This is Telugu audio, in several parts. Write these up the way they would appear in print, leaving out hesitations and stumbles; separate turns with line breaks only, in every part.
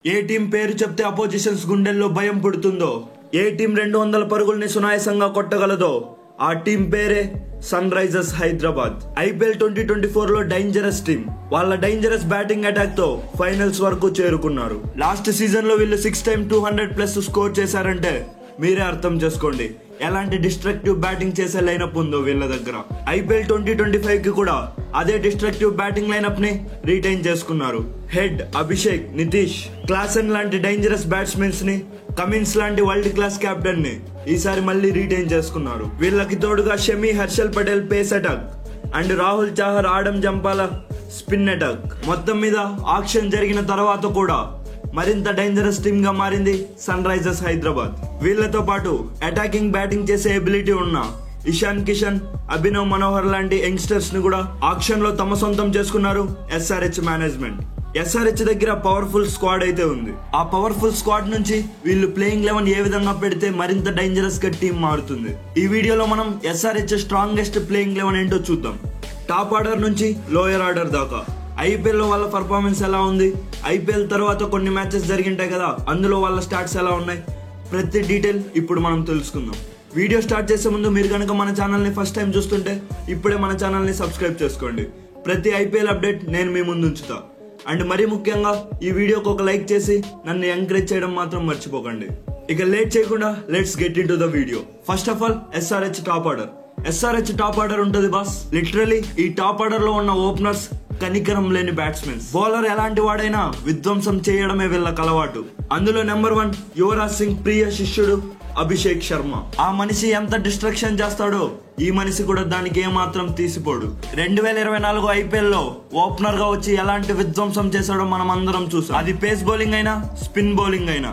ఏ టీం పేరు చెప్తే అపోజిషన్స్ గుండెల్లో భయం పుడుతుందో, ఏ టీం 200 పరుగుల్ని సునాయాసంగా కొట్టగలదో ఆ టీం పేరే సన్ రైజర్స్ హైదరాబాద్. ఐపీఎల్ 2024 లో డేంజరస్ టీం. వాళ్ళ డేంజరస్ బ్యాటింగ్ అటాక్ తో ఫైనల్స్ వరకు చేరుకున్నారు. లాస్ట్ సీజన్ లో వీళ్ళు 6 times 200+ స్కోర్ చేశారంటే మీరే అర్థం చేసుకోండి ఎలాంటి డిస్ట్రక్టివ్ బ్యాటింగ్ చేసే లైనప్ ఉందో వీళ్ళ దగ్గర. ఐపీఎల్ 2025 కి కూడా అదే డిస్ట్రక్టివ్ బ్యాటింగ్ లైనప్ ని రిటైన్ చేసుకున్నారు. హెడ్ అభిషేక్, నితీష్, క్లాసన్ లాంటి డేంజరస్ బ్యాట్స్మెన్స్ ని, కమిన్స్ లాంటి వరల్డ్ క్లాస్ కెప్టెన్ ని ఈసారి మళ్ళీ రిటైన్ చేసుకున్నారు. వీళ్ళకి తోడుగా Shami, Harshal Patel pace attack and Rahul Chahar, Adam జంపాల స్పిన్ అటాక్. మొత్తం మీద ఆక్షన్ జరిగిన తర్వాత కూడా మరింత డేంజరస్ టీమ్ గా మారింది సన్ రైజర్స్ హైదరాబాద్. వీళ్లతో పాటు అటాకింగ్, బ్యాటింగ్ చేసే ఎబిలిటీ ఉన్న ఇషాన్ కిషన్, అభినవ్ మనోహర్ లాంటి యంగ్స్టర్స్ ని కూడా ఆక్షన్ లో తమ సొంతం చేసుకున్నారు ఎస్ఆర్హెచ్ మేనేజ్మెంట్. ఎస్ఆర్హెచ్ దగ్గర పవర్ఫుల్ స్క్వాడ్ అయితే ఉంది. ఆ పవర్ఫుల్ స్క్వాడ్ నుంచి వీళ్ళు ప్లేయింగ్ 11 ఏ విధంగా పెడితే మరింత డేంజరస్ గా టీం మారుతుంది. ఈ వీడియోలో మనం ఎస్ఆర్హెచ్ స్ట్రాంగెస్ట్ ప్లేయింగ్ 11 ఏంటో చూద్దాం. టాప్ ఆర్డర్ నుంచి లోయర్ ఆర్డర్ దాకా ఐపీఎల్ లో వాళ్ళ పర్ఫార్మెన్స్ ఎలా ఉంది, ఐపీఎల్ తర్వాత కొన్ని మ్యాచెస్ జరిగింటాయి కదా, అందులో వాళ్ళ స్టాట్స్ ఎలా ఉన్నాయి, ప్రతి డీటెయిల్ ఇప్పుడు మనం తెలుసుకుందాం. వీడియో స్టార్ట్ చేసే ముందు మీరు కనుక మన ఛానల్ని ఫస్ట్ టైం చూస్తుంటే ఇప్పుడే మన ఛానల్ని సబ్స్క్రైబ్ చేసుకోండి. ప్రతి ఐపీఎల్ అప్డేట్ నేను మీ ముందు ఉంచుతా. అండ్ మరీ ముఖ్యంగా ఈ వీడియోకి ఒక లైక్ చేసి నన్ను ఎంకరేజ్ చేయడం మాత్రం మర్చిపోకండి. ఇక లేట్ చేయకుండా let's get in to the video. First of all SRH top order. SRH top order ఉంటుంది బాస్. లిటరలీ ఈ టాప్ ఆర్డర్ లో ఉన్న ఓపెనర్స్ కనికరం లేని బ్యాట్స్మెన్. బౌలర్ ఎలాంటి వాడైనా విధ్వంసం చేయడమే వీళ్ళకి అలవాటు. అందులో నెంబర్ 1 యువరాజ్ సింగ్ ప్రియ శిష్యుడు అభిషేక్ శర్మ. ఆ మనిషి ఎంత డిస్ట్రక్షన్ చేస్తాడో ఈ మనిషి కూడా దానికి ఏమాత్రం తీసిపోడు. 2024 ఐపీఎల్ లో ఓపెనర్ గా వచ్చి ఎలాంటి విధ్వంసం చేశాడో మనం అందరం చూసాం. అది పేస్ బౌలింగ్ అయినా, స్పిన్ బౌలింగ్ అయినా,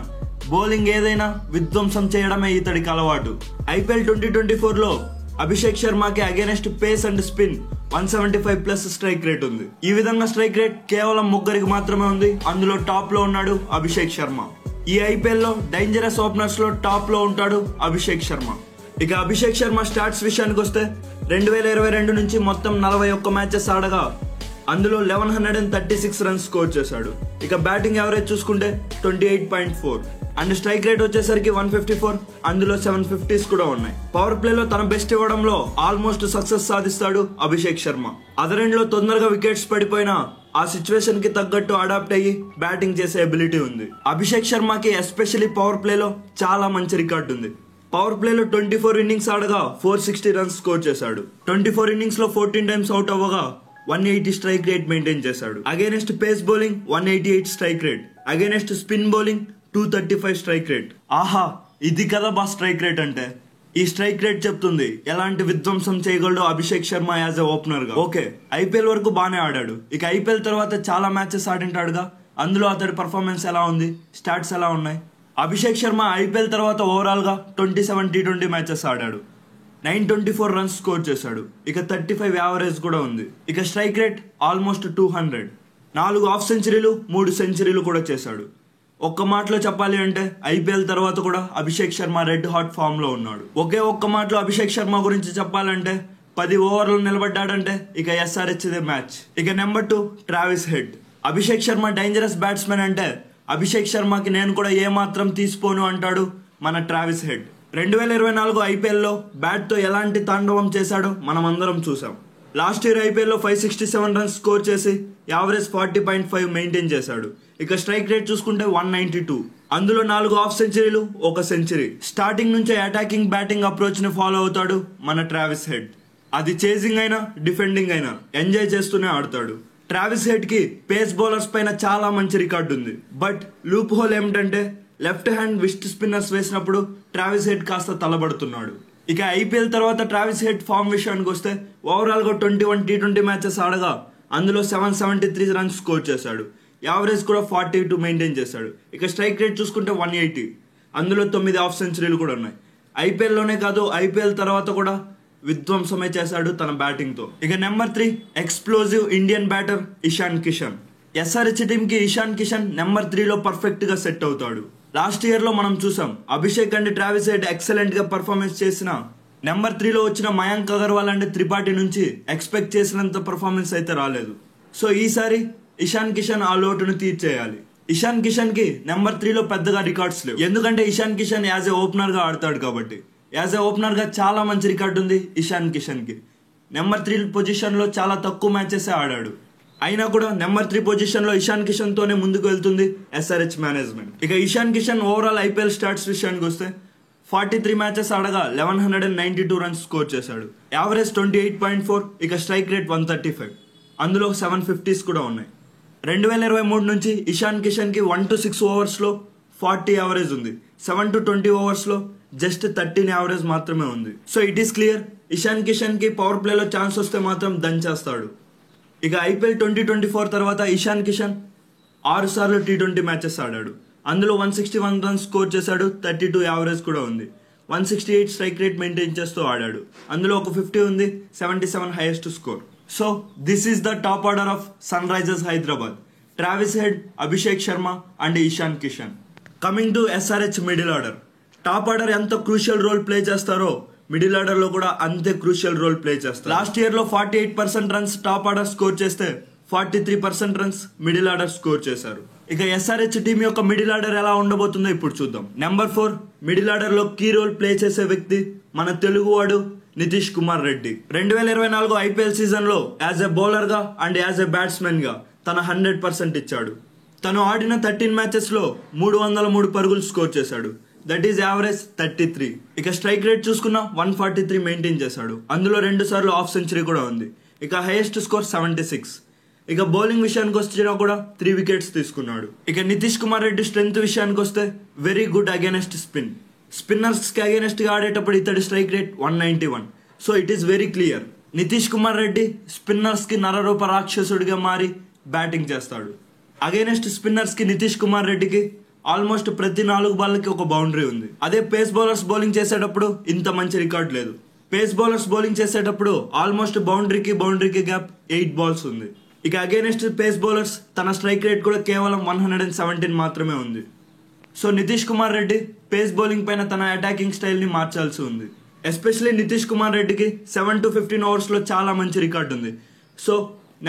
బౌలింగ్ ఏదైనా విధ్వంసం చేయడమే ఇతడికి అలవాటు. ఐపీఎల్ 2024 లో అభిషేక్ శర్మకి against pace and spin 175+ strike rate ఉంది. ఈ విధంగా స్ట్రైక్ రేట్ కేవలం ముగ్గురికి మాత్రమే ఉంది. అందులో టాప్ లో ఉన్నాడు అభిషేక్ శర్మ. ఈ ఐపీఎల్ లో డేంజరస్ ఓపెనర్స్ లో టాప్ లో ఉంటాడు అభిషేక్ శర్మ. ఇక అభిషేక్ శర్మ స్టాట్స్ విషయానికి వస్తే 2022 నుంచి మొత్తం 41 మ్యాచెస్ ఆడగా అందులో 1136 రన్స్ స్కోర్ చేశాడు. ఇక బ్యాటింగ్ యావరేజ్ చూసుకుంటే 28.4 అండ్ స్ట్రైక్ రేట్ వచ్చేసరికి 154, అందులో 750s కూడా ఉన్నాయి. పవర్ ప్లే లో తన బెస్ట్ ఇవ్వడంలో ఆల్మోస్ట్ సక్సెస్ సాధిస్తాడు అభిషేక్ శర్మ. అదర్ ఎండ్ లో తొందరగా వికెట్స్ పడిపోయినా ఆ సిచ్యువేషన్ కి తగ్గట్టు అడాప్ట్ అయ్యి బ్యాటింగ్ చేసే ఎబిలిటీ ఉంది. అభిషేక్ శర్మకి ఎస్పెషల్లీ పవర్ ప్లే లో చాలా మంచి రికార్డు ఉంది. పవర్ ప్లే లో 24 ఇన్నింగ్స్ ఆడగా 460 రన్స్ స్కోర్ చేశాడు. 24 ఇన్నింగ్స్ లో 14 times అవుట్ అవ్వగా 180 స్ట్రైక్ రేట్ మెయింటైన్ చేశాడు. Against pace bowling 188 strike rate, against spin bowling 235 strike rate. ఆహా, ఇది కదా బా స్ట్రైక్ రేట్ అంటే. ఈ స్ట్రైక్ రేట్ చెప్తుంది ఎలాంటి విధ్వంసం చేయగలడో Abhishek Sharma as a opener గా. ఓకే, ఐపీఎల్ వరకు బానే ఆడాడు. ఇక ఐపీఎల్ తర్వాత చాలా మ్యాచెస్ ఆడింటాడుగా, అందులో అతడి పర్ఫార్మెన్స్ ఎలా ఉంది, స్టాట్స్ ఎలా ఉన్నాయి? అభిషేక్ శర్మ ఐపీఎల్ తర్వాత ఓవరాల్ గా 27 T20 మ్యాచెస్ ఆడాడు. 924 రన్స్ స్కోర్ చేశాడు. ఇక 35 యావరేజ్ కూడా ఉంది. ఇక స్ట్రైక్ రేట్ ఆల్మోస్ట్ 200. 4 హాఫ్ సెంచరీలు, 3 సెంచరీలు కూడా చేశాడు. ఒక్క మాటలో చెప్పాలి అంటే ఐపీఎల్ తర్వాత కూడా Abhishek Sharma red hot form లో ఉన్నాడు. ఒక్క మాటలో అభిషేక్ శర్మ గురించి చెప్పాలంటే 10 ఓవర్లు నిలబడ్డాడంటే ఇక ఎస్ఆర్హెచ్ దే మ్యాచ్. ఇక number 2 Travis Head. Abhishek Sharma dangerous batsmen అంటే అభిషేక్ శర్మకి నేను కూడా ఏమాత్రం తీసిపోను అంటాడు మన ట్రావిస్ హెడ్. 2024 ఐపీఎల్ లో బ్యాట్ తో ఎలాంటి తాండవం చేశాడో మనం అందరం చూసాం. లాస్ట్ ఇయర్ ఐపీఎల్ లో 567 రన్స్ స్కోర్ చేసి యావరేజ్ 40.5 మెయింటైన్ చేశాడు. ఇక స్ట్రైక్ రేట్ చూసుకుంటే 192, అందులో 4 హాఫ్ సెంచరీలు, 1 సెంచరీ. స్టార్టింగ్ నుంచే అటాకింగ్, బ్యాటింగ్ అప్రోచ్ ని ఫాలో అవుతాడు మన ట్రావిస్ హెడ్. అది చేజింగ్ అయినా, డిఫెండింగ్ అయినా ఎంజాయ్ చేస్తూనే ఆడతాడు. ట్రావిస్ హెడ్ కి పేస్ బౌలర్స్ పైన చాలా మంచి రికార్డు ఉంది. బట్ లూప్ హోల్ ఏమిటంటే లెఫ్ట్ హ్యాండ్ విస్ట్ స్పిన్నర్స్ వేసినప్పుడు ట్రావిస్ హెడ్ కాస్త తలబడుతున్నాడు. ఇక ఐపీఎల్ తర్వాత ట్రావిస్ హెడ్ ఫామ్ విషయానికి వస్తే ఓవరాల్ గా 21 T20 మ్యాచెస్ ఆడగా అందులో 773 రన్స్ స్కోర్ చేశాడు. యావరేజ్ కూడా 42 మెయింటైన్ చేశాడు. ఇక స్ట్రైక్ రేట్ చూసుకుంటే 180, అందులో 9 హాఫ్ సెంచరీలు కూడా ఉన్నాయి. ఐపీఎల్ లోనే కాదు, ఐపీఎల్ తర్వాత కూడా విధ్వంసమే చేశాడు తన బ్యాటింగ్ తో. ఇక number 3 explosive Indian batter Ishan Kishan. SRH team కి ఇషాన్ కిషన్ నెంబర్ 3 లో పర్ఫెక్ట్ గా సెట్ అవుతాడు. లాస్ట్ ఇయర్ లో మనం చూసాం Abhishek and Travis head excellent గా పర్ఫార్మెన్స్ చేసిన నెంబర్ 3 లో వచ్చిన మయాంక్ అగర్వాల్ అండ్ త్రిపాఠి నుంచి ఎక్స్పెక్ట్ చేసినంత పర్ఫార్మెన్స్ అయితే రాలేదు. సో ఈసారి ఇషాన్ కిషన్ ఆ లోటును తీర్చేయాలి. ఇషాన్ కిషన్ కి నెంబర్ 3లో పెద్దగా రికార్డ్స్ లేవు, ఎందుకంటే Ishan Kishan as a opener గా ఆడతాడు కాబట్టి. యాజ్ ఏ ఓపెనర్ గా చాలా మంచి రికార్డు ఉంది ఇషాన్ కిషన్ కి. నెంబర్ 3 పొజిషన్ లో చాలా తక్కువ మ్యాచెస్ ఆడాడు, అయినా కూడా నెంబర్ 3 పొజిషన్ లో ఇషాన్ కిషన్ తోనే ముందుకు వెళ్తుంది SRH మేనేజ్మెంట్. ఇక Ishan Kishan overall IPL stats విషయానికి వస్తే 43 మ్యాచెస్ ఆడగా 1192 రన్స్ స్కోర్ చేశాడు. యావరేజ్ 28.4, ఇక స్ట్రైక్ రేట్ 135, అందులో 750s కూడా ఉన్నాయి. 2023 నుంచి ఇషాన్ కిషన్ కి 1 to 6 ఓవర్స్ లో 40 యావరేజ్ ఉంది, 7 to 20 ఓవర్స్ లో జస్ట్ 13 యావరేజ్ మాత్రమే ఉంది. So it is clear, Ishan Kishan కి పవర్ ప్లేలో ఛాన్స్ వస్తే మాత్రం దంచేస్తాడు. ఇక IPL 2024 తర్వాత ఇషాన్ కిషన్ 6 సార్లు T20 మ్యాచెస్ ఆడాడు, అందులో 161 రన్స్ స్కోర్ చేశాడు, 32 యావరేజ్ కూడా ఉంది. 168 స్ట్రైక్ రేట్ మెయింటైన్ చేస్తూ ఆడాడు, అందులో ఒక 50 ఉంది, 77 highest score. So this is the top order of Sunrisers Hyderabad: Travis Head, Abhishek Sharma and Ishan Kishan. Coming to SRH middle order. Top order ఎంత క్రూషియల్ రోల్ ప్లే చేస్తారో మిడిల్ ఆర్డర్ లో కూడా అంతే క్రూషియల్ రోల్ ప్లే చేస్తారు. లాస్ట్ ఇయర్ లో 48% రన్స్ టాప్ ఆర్డర్ స్కోర్ చేస్తే 43% రన్స్ మిడిల్ ఆర్డర్ స్కోర్ చేశారు. ఇక SRH టీం యొక్క మిడిల్ ఆర్డర్ ఎలా ఉండబోతుందో ఇప్పుడు చూద్దాం. నెంబర్ 4 మిడిల్ ఆర్డర్ లో కీ రోల్ ప్లే చేసే వ్యక్తి మన తెలుగువాడు నితీష్ కుమార్ రెడ్డి. 2024 IPL సీజన్ లో యాజ్ ఎ బౌలర్ గా అండ్ యాజ్ ఎ బ్యాట్స్మెన్ గా తన 100% ఇచ్చాడు. తను ఆడిన 13 మ్యాచెస్ లో 303 పరుగులు స్కోర్ చేశాడు, దట్ ఈస్ యావరేజ్ 33. ఇక స్ట్రైక్ రేట్ చూసుకున్నా 143 మెయింటైన్ చేశాడు, అందులో 2 సార్లు హాఫ్ సెంచరీ కూడా ఉంది. ఇక హైయెస్ట్ స్కోర్ 76. ఇక బౌలింగ్ విషయానికి వచ్చినా కూడా 3 వికెట్స్ తీసుకున్నాడు. ఇక నితీష్ కుమార్ రెడ్డి స్ట్రెంగ్త్ విషయానికి వస్తే very good against spin. Spinners కి అగైనెస్ట్ గా ఆడేటప్పుడు ఇతడి strike rate 191. So it is very clear, Nitish Kumar Reddy spinners కి నరరూప రాక్షసుడిగా మారి బ్యాటింగ్ చేస్తాడు. అగైనెస్ట్ స్పిన్నర్స్ కి నితీష్ కుమార్ రెడ్డికి ఆల్మోస్ట్ ప్రతి 4 బాల్కి ఒక బౌండరీ ఉంది. అదే పేస్ బౌలర్స్ బౌలింగ్ చేసేటప్పుడు ఇంత మంచి రికార్డ్ లేదు. పేస్ బౌలర్స్ బౌలింగ్ చేసేటప్పుడు ఆల్మోస్ట్ బౌండరీకి గ్యాప్ 8 బాల్స్ ఉంది. ఇక అగైనెస్ట్ పేస్ బౌలర్స్ తన స్ట్రైక్ రేట్ కూడా కేవలం 117 మాత్రమే ఉంది. So Nitish Kumar Reddy pace bowling పైన తన అటాకింగ్ స్టైల్ ని మార్చాల్సి ఉంది. ఎస్పెషల్లీ నితీష్ కుమార్ రెడ్డికి 7 to 15 ఓవర్స్ లో చాలా మంచి రికార్డ్ ఉంది. సో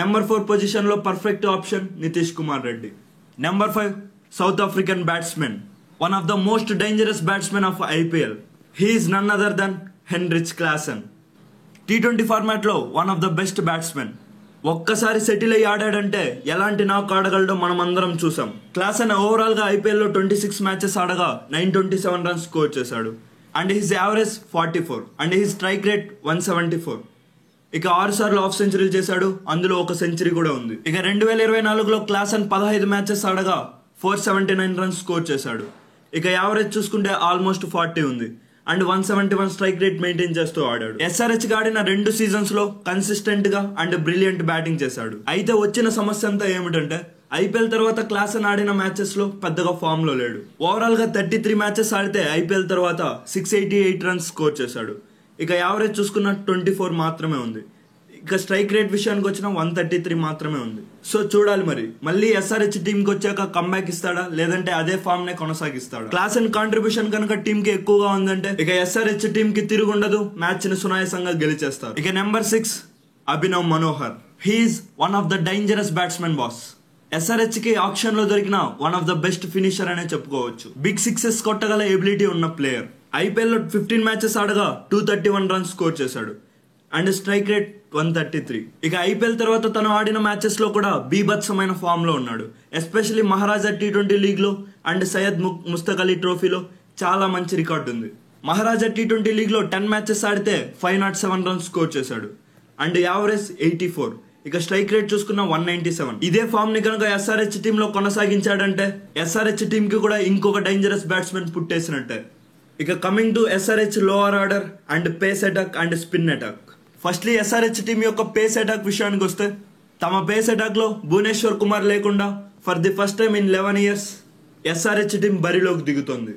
నెంబర్ 4 పొజిషన్ లో perfect option Nitish Kumar Reddy. Number 5 south African batsmen, one of the most dangerous batsmen of IPL. He is none other than Heinrich Klaasen. T20 format లో one of the best batsmen. ఒక్కసారి సెటిల్ అయ్యి ఆడాడంటే ఎలాంటి నాక్ ఆడగలడో మనం అందరం చూసాం. క్లాసెన్ ఓవరాల్ గా IPL లో 26 మ్యాచెస్ ఆడగా 927 రన్స్ స్కోర్ చేశాడు, and his average 44, and his strike rate 174. ఇక 6 సార్లు హాఫ్ సెంచరీలు చేశాడు, అందులో ఒక సెంచరీ కూడా ఉంది. ఇక 2024లో క్లాసెన్ 15 మ్యాచెస్ ఆడగా 479 రన్స్ స్కోర్ చేశాడు. ఇక యావరేజ్ చూసుకుంటే ఆల్మోస్ట్ 40 ఉంది, అండ్ 171 స్ట్రైక్ రేట్ మెయింటైన్ చేస్తూ ఆడాడు. SRH కి ఆడిన 2 సీజన్స్ లో కన్సిస్టెంట్ గా అండ్ బ్రిలియంట్ బ్యాటింగ్ చేశాడు. అయితే వచ్చిన సమస్య అంతా ఏమిటంటే IPL తర్వాత క్లాసెన్ ఆడిన మ్యాచెస్ లో పెద్దగా ఫామ్ లో లేడు. ఓవరాల్ గా 33 మ్యాచెస్ ఆడితే IPL తర్వాత 688 రన్స్ స్కోర్ చేశాడు. ఇక యావరేజ్ చూసుకున్న 24 మాత్రమే ఉంది. ఇక స్ట్రైక్ రేట్ విషయానికి వచ్చిన 133 మాత్రమే ఉంది. సో చూడాలి మరి మళ్ళీ SRH టీమ్ కి వచ్చాక కంబ్యాక్ ఇస్తాడా, లేదంటే అదే ఫామ్ నే కొనసాగిస్తాడా. క్లాసెన్ కాంట్రిబ్యూషన్ కనుక టీమ్ కి ఎక్కువగా ఉందంటే ఇక SRH టీమ్ కి తిరుగుండదు, మ్యాచ్ ని సునాయాసంగా గెలిచేస్తారు. ఇక number 6 Abhinav Manohar. He's one of the dangerous batsmen boss. SRH కి ఆప్షన్ లో దొరికిన one of the best finisher అనే చెప్పుకోవచ్చు. బిగ్ సిక్సెస్ కొట్టగల ఎబిలిటీ ఉన్న ప్లేయర్. IPL లో 15 మ్యాచెస్ ఆడగా 231 రన్స్ స్కోర్ చేశాడు, అండ్ స్ట్రైక్ రేట్ 133. ఇక IPL తర్వాత తను ఆడిన మ్యాచెస్ లో కూడా బీభత్సమైన ఫామ్ లో ఉన్నాడు. ఎస్పెషల్లీ మహారాజా T20 లీగ్ లో అండ్ సయ్యద్ ముస్తక్ అలీ ట్రోఫీలో చాలా మంచి రికార్డు ఉంది. మహారాజా T20 లీగ్ లో 10 మ్యాచెస్ ఆడితే 507 రన్స్ స్కోర్ చేశాడు, అండ్ యావరేజ్ 84. ఇక స్ట్రైక్ రేట్ చూసుకున్న 197. ఇదే ఫామ్ ని కనుక SRH టీమ్ లో కొనసాగించాడంటే SRH టీమ్ కి కూడా ఇంకొక డేంజరస్ బ్యాట్స్మెన్ పుట్టేసినట్టే. ఇక coming to SRH lower order and pace attack and spin attack. Firstly SRH team యొక్క పేస్ అటాక్ విషయానికి వస్తే తమ పేస్ అటాక్ లో భువనేశ్వర్ కుమార్ లేకుండా for the first time in 11 years SRH team బరిలోకి దిగుతోంది.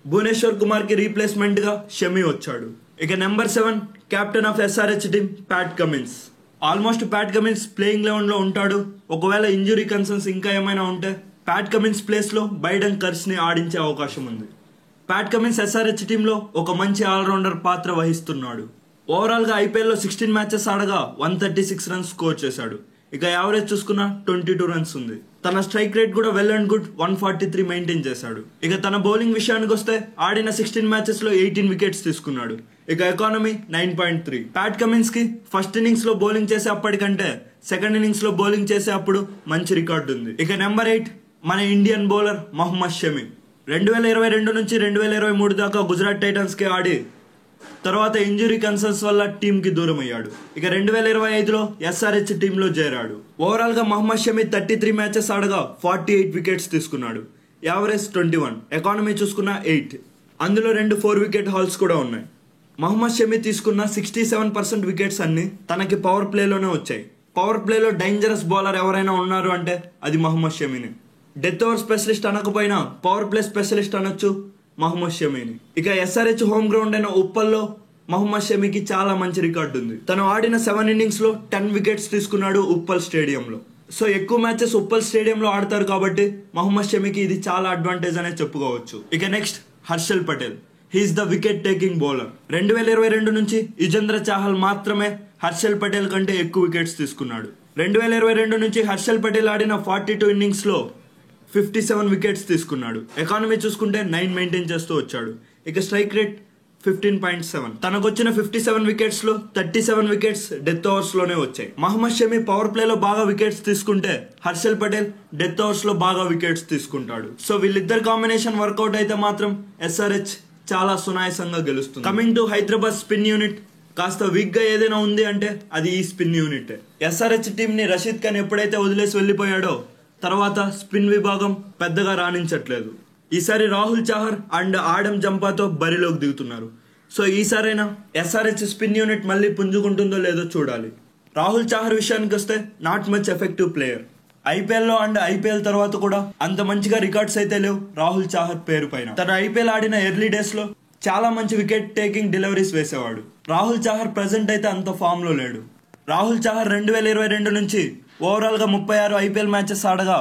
భువనేశ్వర్ కుమార్ కి రీప్లేస్మెంట్ గా షమి వచ్చాడు. ఇక number 7 captain of SRH team Pat Cummins. Almost Pat Cummins playing 11 లో ఉంటాడు. ఒకవేళ ఇంజురీ కన్సర్న్స్ ఇంకా ఏమైనా ఉంటే ప్యాట్ కమిన్స్ ప్లేస్ లో బైడెన్ కర్స్ ని ఆడించే అవకాశం ఉంది. ప్యాట్ కమిన్స్ SRH టీమ్ లో ఒక మంచి ఆల్రౌండర్ పాత్ర వహిస్తున్నాడు. ఓవరాల్ గా IPL లో 16 మ్యాచెస్ ఆడగా 136 రన్స్ స్కోర్ చేశాడు. ఇక యావరేజ్ చూసుకున్న 22 రన్స్ ఉంది. తన స్ట్రైక్ రేట్ కూడా వెల్ అండ్ గుడ్ 143 మెయింటైన్ చేశాడు. ఇక తన బౌలింగ్ విషయానికి వస్తే ఆడిన 16 మ్యాచెస్ లో 18 వికెట్స్ తీసుకున్నాడు. ఇక ఎకానమీ 9.3. ప్యాట్ కమిన్స్ కి ఫస్ట్ ఇన్నింగ్స్ లో బౌలింగ్ చేసే అప్పటికంటే సెకండ్ ఇన్నింగ్స్ లో బౌలింగ్ చేసే అప్పుడు మంచి రికార్డు ఉంది. ఇక నెంబర్ 8 మన ఇండియన్ బౌలర్ మహమ్మద్ షమి. 2022 నుంచి 2023 దాకా గుజరాత్ టైటన్స్ కి ఆడి తర్వాత ఇంజురీ కన్సర్న్స్ వల్ల టీమ్ కి దూరం అయ్యాడు. ఇక 2025లో SRH టీమ్ లో చేరాడు. ఓవరాల్ గా మహమ్మద్ షమి 33 మ్యాచెస్ ఆడగా 48 వికెట్స్ తీసుకున్నాడు. యావరేజ్ 21, ఎకానమీ చూసుకున్న 8. అందులో 2 4 వికెట్ హాల్స్ కూడా ఉన్నాయి. మహమ్మద్ షమి తీసుకున్న 67% వికెట్స్ అన్ని తనకి పవర్ ప్లేలోనే వచ్చాయి. పవర్ ప్లేలో డేంజరస్ బౌలర్ ఎవరైనా ఉన్నారు అంటే అది మహమ్మద్ షమిని. డెత్ ఓవర్ స్పెషలిస్ట్ అనకపోయినా పవర్ ప్లే స్పెషలిస్ట్ అనొచ్చు మహమ్మద్ షమిని. ఇక SRH హోమ్ గ్రౌండ్ అయిన ఉప్పల్లో మహమ్మద్ షమికి చాలా మంచి రికార్డు ఉంది. తను ఆడిన 7 ఇన్నింగ్స్ లో 10 వికెట్స్ తీసుకున్నాడు ఉప్పల్ స్టేడియంలో. సో ఎక్కువ మ్యాచెస్ ఉప్పల్ స్టేడియంలో ఆడతారు కాబట్టి మహమ్మద్ షమికి ఇది చాలా అడ్వాంటేజ్ అనే చెప్పుకోవచ్చు. ఇక next Harshal Patel. He's the wicket taking bowler. 2022 నుంచి యుజేంద్ర చాహల్ మాత్రమే హర్షల్ పటేల్ కంటే ఎక్కువ వికెట్స్ తీసుకున్నాడు. 2022 నుంచి హర్షల్ పటేల్ ఆడిన 42 ఇన్నింగ్స్ లో 57 వికెట్స్ తీసుకున్నాడు. ఎకానమీ చూసుకుంటే 9 మెయింటైన్ చేస్తూ వచ్చాడు. ఇక స్ట్రైక్ రేట్ 15.7. తనకు వచ్చిన 57 వికెట్స్ లో 37 వికెట్స్ డెత్ ఓవర్స్ లోనే వచ్చాయి. మహమ్మద్ షమి పవర్ ప్లే లో బాగా వికెట్స్ తీసుకుంటే హర్షల్ పటేల్ డెత్ ఓవర్స్ లో బాగా వికెట్స్ తీసుకుంటాడు. సో వీళ్ళిద్దరు కాంబినేషన్ వర్కౌట్ అయితే మాత్రం SRH చాలా సునాయాసంగా గెలుస్తుంది. Coming to Hyderabad spin unit, కాస్త వీక్ గా ఏదైనా ఉంది అంటే అది ఈ స్పిన్ యూనిట్. SRH టీమ్ ని రషీద్ ఖాన్ ఎప్పుడైతే వదిలేసి వెళ్లిపోయాడో తర్వాత స్పిన్ విభాగం పెద్దగా రాణించట్లేదు. ఈసారి రాహుల్ చాహర్ అండ్ ఆడమ్ జంపాతో బరిలోకి దిగుతున్నారు. సో ఈసారైనా SRH స్పిన్ యూనిట్ మళ్ళీ పుంజుకుంటుందో లేదో చూడాలి. రాహుల్ చాహర్ విషయానికి వస్తే not much effective player. IPL and IPL తర్వాత కూడా అంత మంచిగా రికార్డ్స్ అయితే లేవు రాహుల్ చాహర్ పేరు పైన. తన IPL ఆడిన ఎర్లీ డేస్ లో చాలా మంచి వికెట్ టేకింగ్ డెలివరీస్ వేసేవాడు. రాహుల్ చాహర్ ప్రెసెంట్ అయితే అంత ఫామ్ లో లేడు. రాహుల్ చాహర్ 2022 నుంచి ఓవరాల్ గా 36 IPL మ్యాచెస్ ఆడగా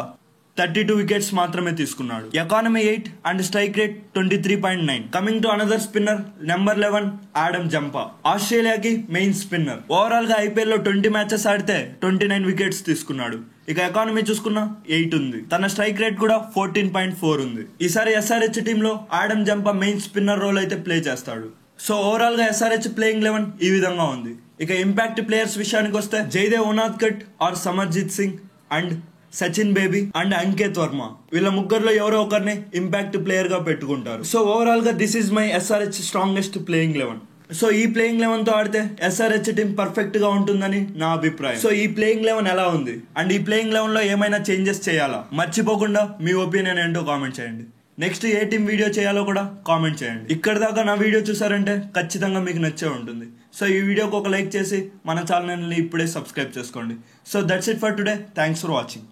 32 వికెట్స్ మాత్రమే తీసుకున్నాడు. Economy 8 and strike rate 23.9. Coming to another spinner number 11 Adam Zampa. ఆస్ట్రేలియాకి మెయిన్ స్పిన్నర్. ఓవరాల్ గా IPL లో 20 మ్యాచెస్ ఆడితే 29 వికెట్స్ తీసుకున్నాడు. ఇక ఎకానమీ చూసుకున్నా 8 ఉంది. తన స్ట్రైక్ రేట్ కూడా 14.4 ఉంది. ఈసారి SRH టీమ్ లో Adam Zampa main spinner role అయితే ప్లే చేస్తాడు. సో ఓవరాల్ గా SRH ప్లేయింగ్ 11 ఈ విధంగా ఉంది. ఇక ఇంపాక్ట్ ప్లేయర్స్ విషయానికి వస్తే Jaydev Unadkat or Samarjit Singh and Sachin Baby and Ankit Verma, వీళ్ళ ముగ్గురులో ఎవరో ఒకరిని ఇంపాక్ట్ ప్లేయర్ గా పెట్టుకుంటారు. సో ఓవరాల్ గా this is my SRH strongest playing 11. So ఈ ప్లేయింగ్ 11 తో ఆడితే SRH టీం పర్ఫెక్ట్ గా ఉంటుందని నా అభిప్రాయం. సో ఈ ప్లేయింగ్ 11 ఎలా ఉంది అండ్ ఈ ప్లేయింగ్ 11 లో ఏమైనా చేంజెస్ చేయాలా మర్చిపోకుండా మీ ఒపీనియన్ ఏంటో కామెంట్ చేయండి. నెక్స్ట్ ఏ టీం వీడియో చేయాలో కూడా కామెంట్ చేయండి. ఇక్కడ దాకా నా వీడియో చూసారంటే ఖచ్చితంగా మీకు నచ్చే ఉంటుంది. సో ఈ వీడియోకి ఒక లైక్ చేసి మన ఛానల్ని ఇప్పుడే సబ్స్క్రైబ్ చేసుకోండి. So that's it for today. Thanks for watching.